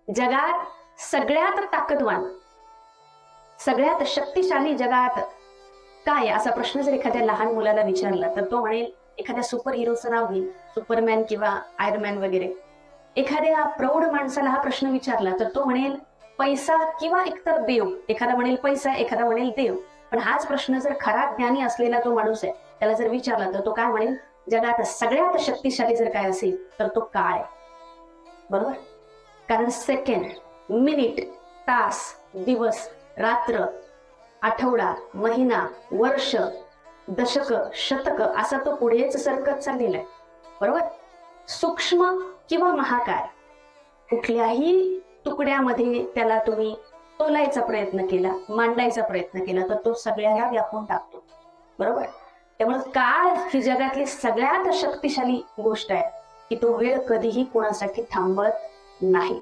जगात सगळ्यात ताकदवान, सगळ्यात शक्तिशाली जगात काय असा प्रश्न जर एखाद्या लहान मुलाला विचारला तर तो म्हणेल एखाद्या सुपर हिरोचं नाव घेईल, सुपरमॅन किंवा आयरमॅन वगैरे. एखाद्या प्रौढ माणसाला हा प्रश्न विचारला तर तो म्हणेल पैसा किंवा एकतर देव. एखादा म्हणेल पैसा, एखादा म्हणेल देव. पण हाच प्रश्न जर खरा ज्ञानी असलेला तो माणूस आहे त्याला जर विचारला तर तो काय म्हणेल, जगात सगळ्यात शक्तिशाली जर काय असेल तर तो काळ. बरोबर? कारण सेकंड, मिनिट, तास, दिवस, रात्र, आठवडा, महिना, वर्ष, दशक, शतक असा तो पुढेच सरकत चाललेला आहे. बरोबर? सूक्ष्म किंवा महाकाय कुठल्याही तुकड्यामध्ये त्याला तुम्ही तोलायचा प्रयत्न केला, मांडायचा प्रयत्न केला तर तो सगळ्या व्यापून टाकतो. बरोबर? त्यामुळे काळ ही जगातली सगळ्यात शक्तिशाली गोष्ट आहे की तो वेळ कधीही कोणासाठी थांबत नाही.